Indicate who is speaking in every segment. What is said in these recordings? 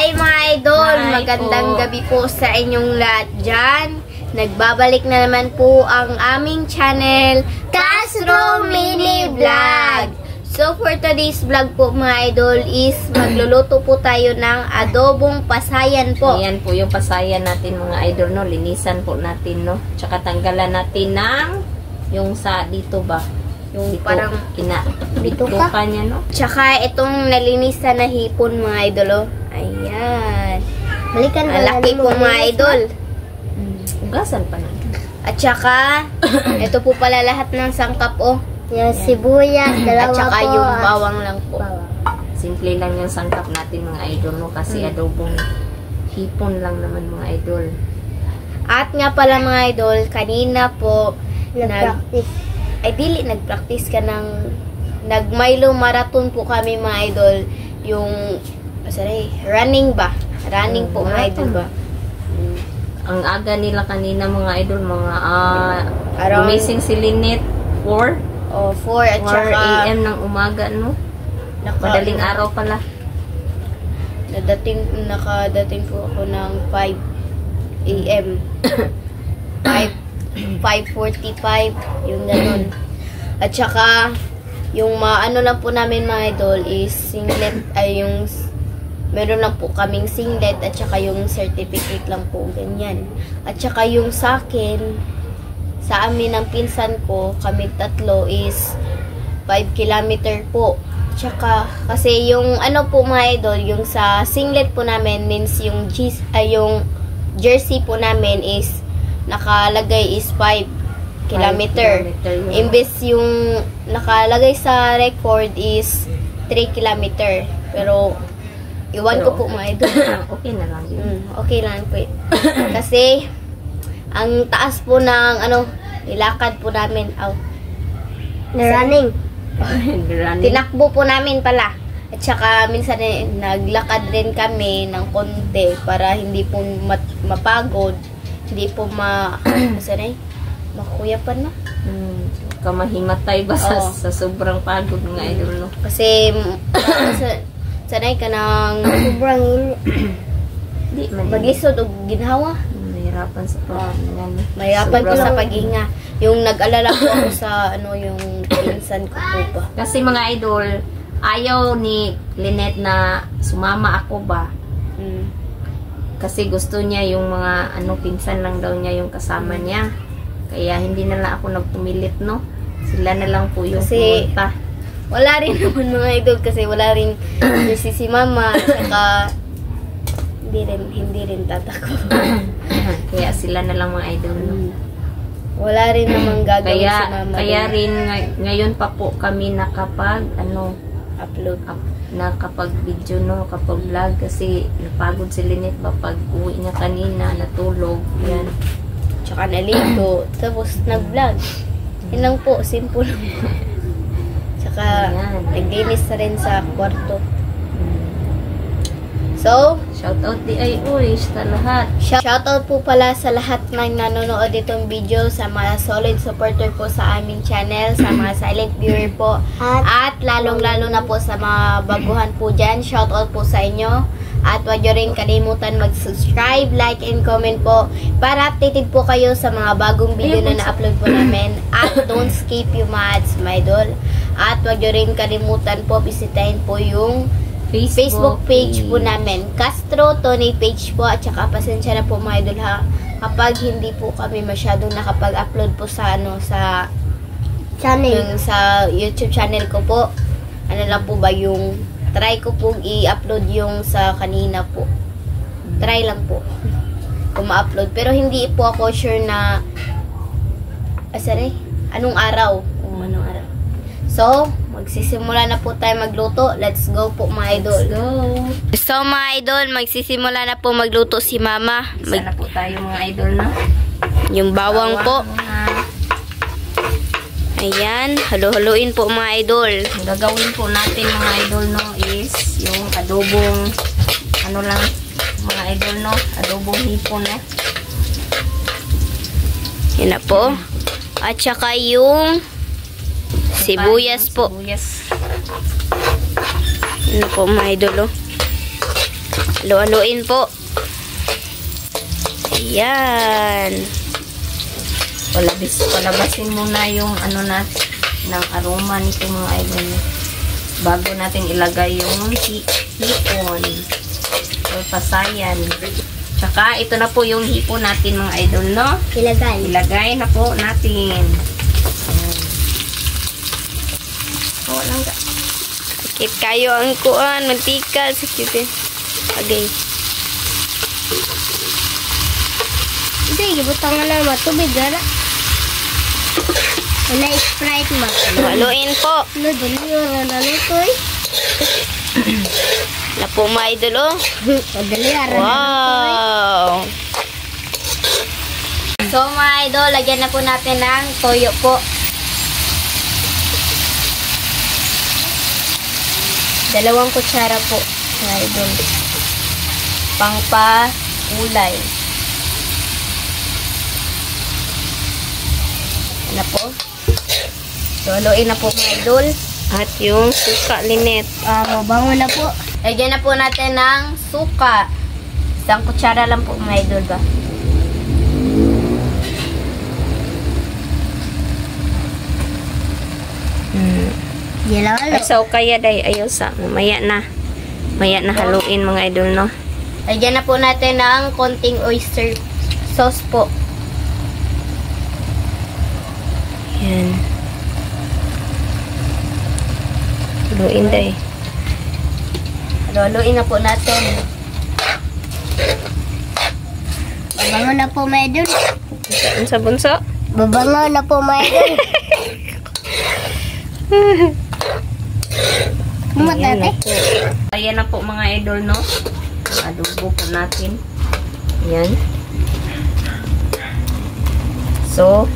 Speaker 1: Hi mga idol!
Speaker 2: Hi
Speaker 1: Magandang
Speaker 2: po.
Speaker 1: gabi po sa inyong lahat dyan. Nagbabalik na naman po ang aming channel, Castro Mini Vlog. So for today's vlog po mga idol is magluluto po tayo ng adobong pasayan po.
Speaker 2: Ayan po yung pasayan natin mga idol, no? Linisan po natin, no? Tsaka tanggalan natin ng yung sa dito ba?
Speaker 1: Yung
Speaker 2: dito,
Speaker 1: parang
Speaker 2: bituka niya, no?
Speaker 1: Tsaka itong nalinisan na hipon mga idol. Oh. Ayan.
Speaker 3: Balikan
Speaker 1: Ang laki po mga idol.
Speaker 2: Ugasan pa na.
Speaker 1: At tsaka, ito po pala lahat ng sangkap oh.
Speaker 3: Yung sibuyas, dalawa
Speaker 1: At tsaka
Speaker 3: po.
Speaker 1: yung bawang lang po.
Speaker 2: Simple lang yung sangkap natin mga idol, no? Kasi adobong hipon lang naman mga idol.
Speaker 1: At nga pala mga idol, kanina po,
Speaker 3: Nag-practice.
Speaker 1: nag-practice ka ng nag-Milo marathon po kami mga idol. Yung, running ba? Running po mga idol ba?
Speaker 2: Ang aga nila kanina mga idol, mga
Speaker 1: Around-
Speaker 2: gumising si Lynette 4
Speaker 1: O, 4 at
Speaker 2: 4
Speaker 1: saka
Speaker 2: AM ng umaga, no? Madaling araw pala.
Speaker 1: Nakadating po ako ng 5 AM. 5:45, yung ganun. At saka, yung ano lang po namin mga idol is singlet, meron lang po kaming singlet at saka yung certificate lang po, ganyan. At saka yung sa akin, sa amin ng pinsan ko, kami tatlo is 5 kilometer po. Tsaka, kasi yung ano po mga idol, yung sa singlet po namin means yung jersey po namin is nakalagay is 5 kilometer. Imbes yung nakalagay sa record is 3 kilometer. Pero, iwan ko po mga idol.
Speaker 2: Okay na lang yun.
Speaker 1: Okay lang po. Kasi, ang taas po ng nilakad po namin.
Speaker 3: Na-running.
Speaker 1: Tinakbo po namin pala. At saka minsan naglakad rin kami ng konti para hindi po mapagod. Hindi po makuyapan na.
Speaker 2: Kamahimatay ba sa sobrang pagod ng idol, no?
Speaker 1: Kasi sanay ka ng
Speaker 3: Sobrang
Speaker 2: Di man.
Speaker 1: maglisod o ginhawa.
Speaker 2: Mahirapan sa paghinga.
Speaker 1: Mahirapan ko
Speaker 2: Sobrang-
Speaker 1: sa paghinga. Yung nag-alala ko ako sa yung pinsan ko po ba.
Speaker 2: Kasi mga idol, ayaw ni Lynette na sumama ako ba? Kasi gusto niya yung mga pinsan lang daw niya yung kasama niya. Kaya hindi na lang ako nagpumilit, no? Sila na lang po yung
Speaker 1: Kasi-
Speaker 2: pumunta.
Speaker 1: Wala rin naman mga idol kasi wala rin si mama. Saka hindi rin tatako.
Speaker 2: Kaya sila na lang mga idol, no?
Speaker 1: Wala rin namang gagawin si mama.
Speaker 2: Kaya rin ngayon pa po kami
Speaker 1: upload.
Speaker 2: nakapag video, no, kapag vlog kasi napagod si Lynette ba pag uwi niya kanina, natulog, yan.
Speaker 1: Tsaka naligo. Tapos nag-vlog. Yun lang po. Simple lang po. Tsaka
Speaker 2: Ayan.
Speaker 1: naglinis na rin sa kwarto. So,
Speaker 2: Shout out di ay sa lahat.
Speaker 1: shoutout po pala sa lahat ng nanonood itong video, sa mga solid supporter po sa aming channel, sa mga silent viewer po, at lalong-lalo na po sa mga baguhan po dyan. Shoutout po sa inyo. At huwag nyo rin kalimutan mag-subscribe, like, and comment po para updated po kayo sa mga bagong video na na-upload po namin. At don't skip yung mga ads, my idol. At huwag nyo rin kalimutan po, bisitahin po yung Facebook page po namin, Castro Tony page po. At saka pasensya na po mga idol ha, kapag hindi po kami masyadong nakapag-upload po sa sa
Speaker 3: channel.
Speaker 1: sa YouTube channel ko po. Ano lang po ba yung try ko po i-upload yung sa kanina po. Try lang po kung ma-upload. Pero hindi po ako sure na anong araw. Anong araw. So, magsisimula na po tayo magluto. Let's go po mga idol.
Speaker 2: Let's go.
Speaker 1: So mga idol, magsisimula na po magluto si mama.
Speaker 2: Isa na po tayo mga idol, no?
Speaker 1: Yung bawang po. Ayan, halo-haloin po mga idol.
Speaker 2: Ang gagawin po natin mga idol, no, is yung adobong lang mga idol, no, adobong hipon, no.
Speaker 1: Yan na po. At saka yung sibuyas po.
Speaker 2: Sibuyas.
Speaker 1: Ano po mga idol, oh. Halo-haloin po. Ayan.
Speaker 2: Palabasin muna yung ano na ng aroma nito mga idol. Bago natin ilagay yung hipon or pasayan. Tsaka ito na po yung hipon natin mga idol, no? Ilagay na po natin. Ayan. Oh, langga.
Speaker 1: Sakit kayo ang kuan, mantika, sakit eh. Okay.
Speaker 3: Hindi, gibutang nga na matubig, gana. Wala Sprite ma.
Speaker 1: Halo-haloin po.
Speaker 3: Ano, dali yung nalutoy.
Speaker 1: Na po mga idol, oh.
Speaker 3: Dali, aran
Speaker 1: Wow!
Speaker 2: So mga idol, lagyan na po natin ng toyo po.
Speaker 1: 2 kutsara po mga idol. Pangpa-ulay. Ano po? So, haluin na po mga idol. At yung suka, Linet.
Speaker 3: Mabango na po.
Speaker 1: Lagyan na po natin ng suka. 1 kutsara lang po mga idol ba?
Speaker 3: Yelawalo.
Speaker 2: So kaya day ayaw sa maya na haluin mga idol, no?
Speaker 1: Lagyan na po natin ng konting oyster sauce po. Yan. Haluin day. Haluin na po natin.
Speaker 3: Mabango na po, may idol.
Speaker 2: Sa bunso?
Speaker 3: Mabango na po, may idol.
Speaker 2: Ayan na po. Ayan na po mga idol, no? Adobo po natin. Ayan. So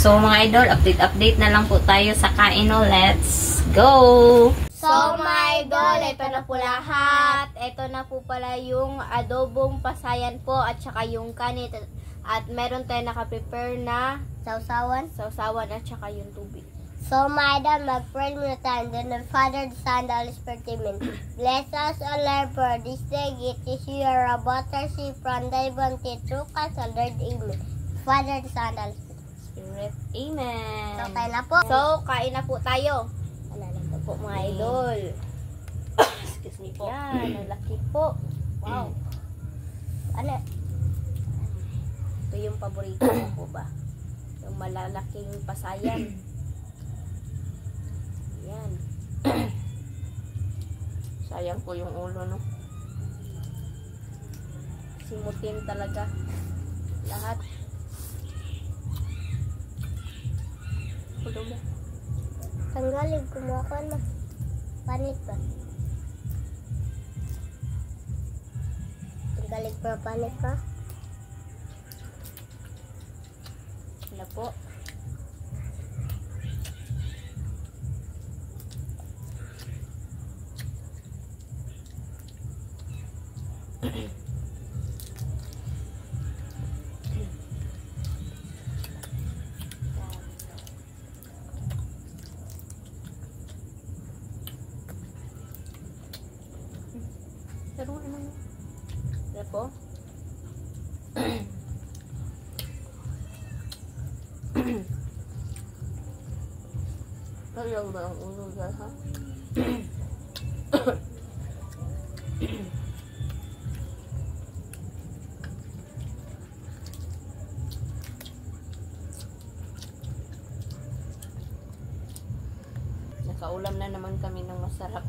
Speaker 2: mga idol, update na lang po tayo sa kain, no? Let's go!
Speaker 1: So, my idol, ito na po lahat. Ito na po pala yung adobong pasayan po at saka yung kanin. At meron tayo nakaprepare na
Speaker 3: Sausawan.
Speaker 1: at saka yung tubig.
Speaker 3: So, my idol, mag-pray muna tayo. Then, the Father, the Son, the Holy Spirit, amen. Bless us, O Lord, for this day. It is your butter, see from thy bounty, through us, O Lord, amen. Father, the Son, the Holy Spirit.
Speaker 1: Amen.
Speaker 3: So, kain na po.
Speaker 1: So, kain na po tayo. Ano na po mga idol.
Speaker 2: Excuse me po.
Speaker 1: Yan, ang laki po. Wow.
Speaker 3: Ano?
Speaker 1: Ito yung paborito ko po ba? Yung malalaking pasayan. Yan.
Speaker 2: Sayang po yung ulo, no?
Speaker 1: Simutin talaga. Lahat. Pulo mo.
Speaker 3: Tanggalin, kumuha ko na. Panit ba? Tanggalin pa, panit pa.
Speaker 1: Ano po?
Speaker 2: Pero ano yun?
Speaker 1: Ano po?
Speaker 2: Ayaw ba ang ulo dyan, ha? Nakaulam na naman kami ng masarap.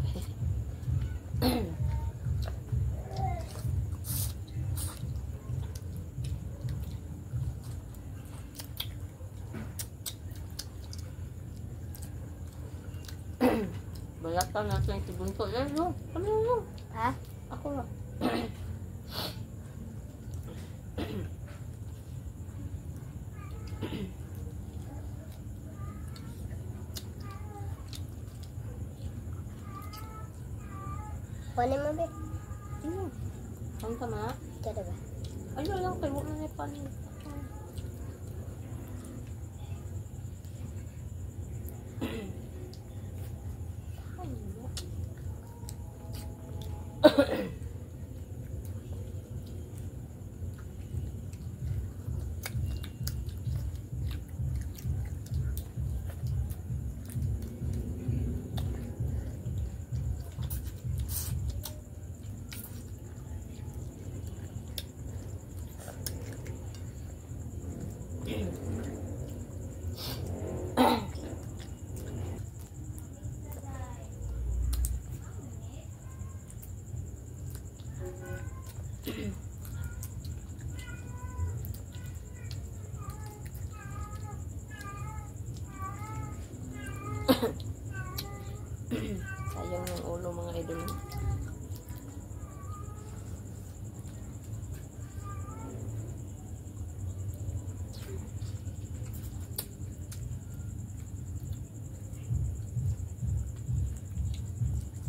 Speaker 2: Balatan natin si Bunso. Yan yun. Ano yun?
Speaker 3: Ha?
Speaker 2: Ako lang.
Speaker 3: Kunin mo, be.
Speaker 2: Ano? Ang tama?
Speaker 3: Kada ba?
Speaker 2: Ayun lang kayo. Huwag na na panin. Sayang yung ulo mga idol.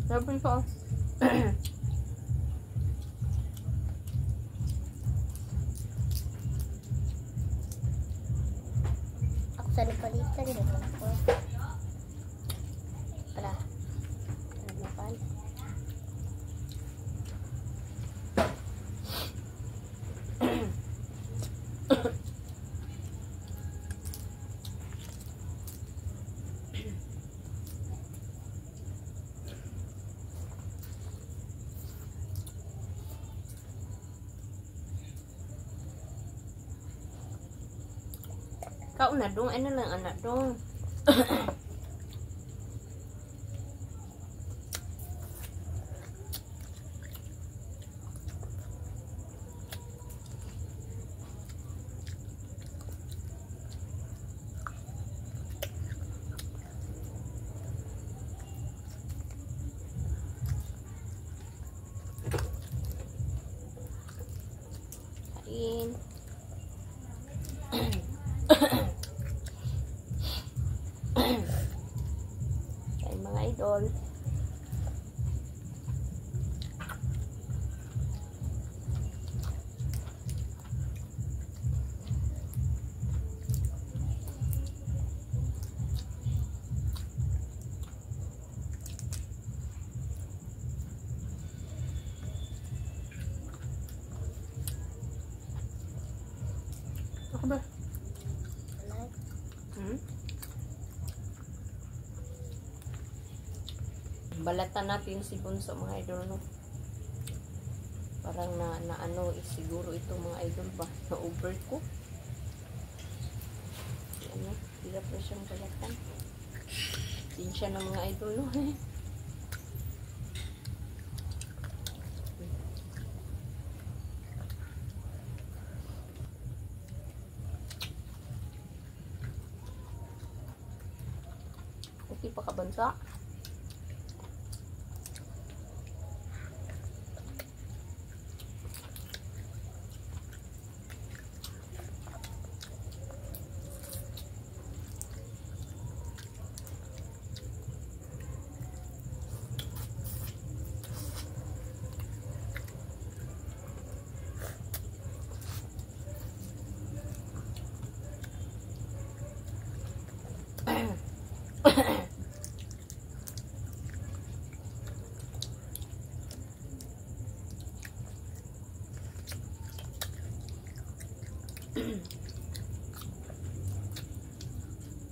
Speaker 2: Sabi ko.
Speaker 3: Ako sa napalitan yun ako. Para mapan.
Speaker 2: Kau na dong, ano lang anak dong. Kain. Kain mga idol. Ako ba? Balatan natin si Bunso mga idol, no? Parang na ano, siguro ito mga idol ba? Na-over ko. Ano? Hirap na siyang balatan. Din siya ng mga idol, no? Okay pa kabansa?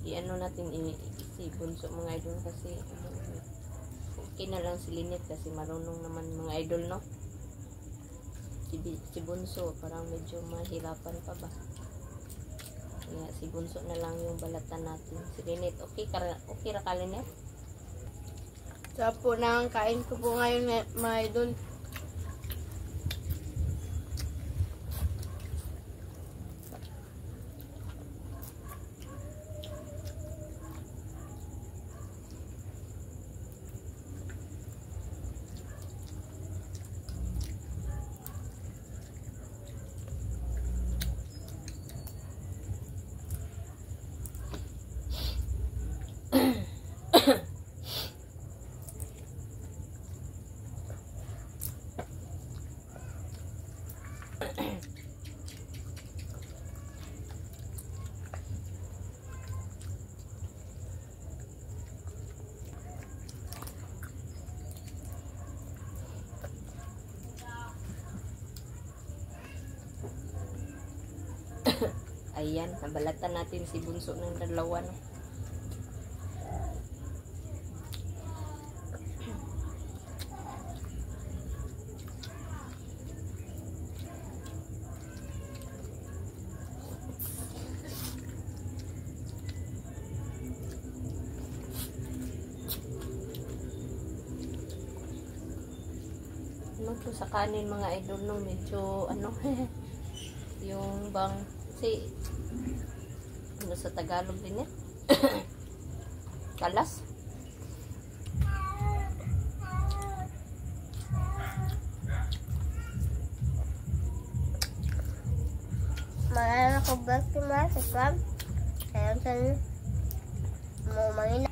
Speaker 2: I-ano natin si Bunso mga idol kasi okay na lang si Lynette kasi marunong naman mga idol, no? Si Bunso parang medyo mahirapan pa ba, kaya si Bunso na lang yung balatan natin. Si Lynette okay ra ka Lynette?
Speaker 1: Sa po nang kain ko po ngayon mga idol.
Speaker 2: Ayan, nabalatan natin si Bunso ng dalawa, no? Ano? Ito sa kanin mga idol no, medyo ano, yung bang, si, ano sa Tagalog din eh? Kalas.
Speaker 3: Marami ako back to my subscribe. Kaya sa mo mangina.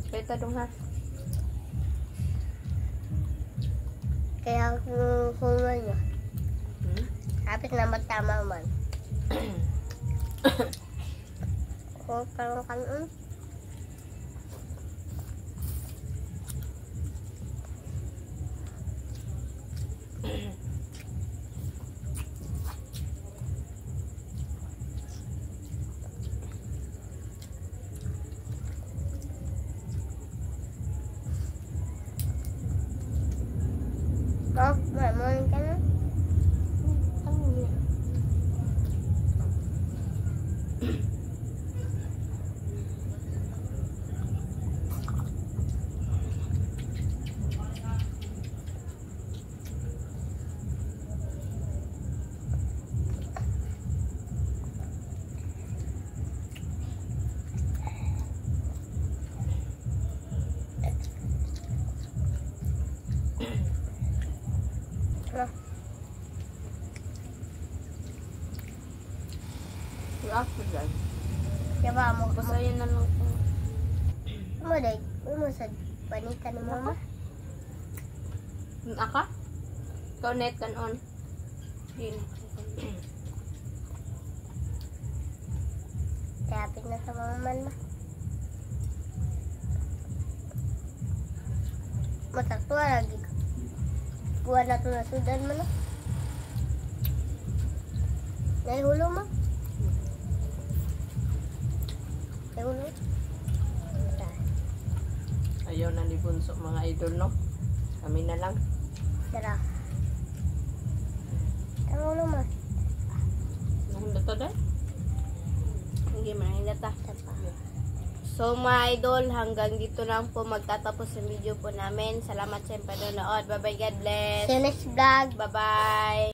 Speaker 2: Pwede dong ha.
Speaker 3: Kaya kung human nyo.
Speaker 2: Hmm?
Speaker 3: Kapit na matama man. Kung parang kanon. Oh, morning ka na? No.
Speaker 2: After that,
Speaker 3: Kaya ba mo?
Speaker 2: basahin na lang ko.
Speaker 3: Mo day, mo sa panita ni mama.
Speaker 2: Aka? Ikaw net kanon. Yun.
Speaker 3: Kapit na sa mama man ma. Mataktuwa lagi ko. Kuha na ito na sudan mo na. Nahihulo mo? Nahihulo?
Speaker 2: Ayaw na ni Bunso mga idol no. Kami na lang.
Speaker 3: Tara. Nahihulo mo?
Speaker 2: Nahunda to dahil?
Speaker 1: Hindi man ta.
Speaker 3: Tapa.
Speaker 1: So mga idol, hanggang dito lang po magtatapos ang video po namin. Salamat sa panonood. Bye bye, God bless.
Speaker 3: See you next vlog.
Speaker 1: Bye bye.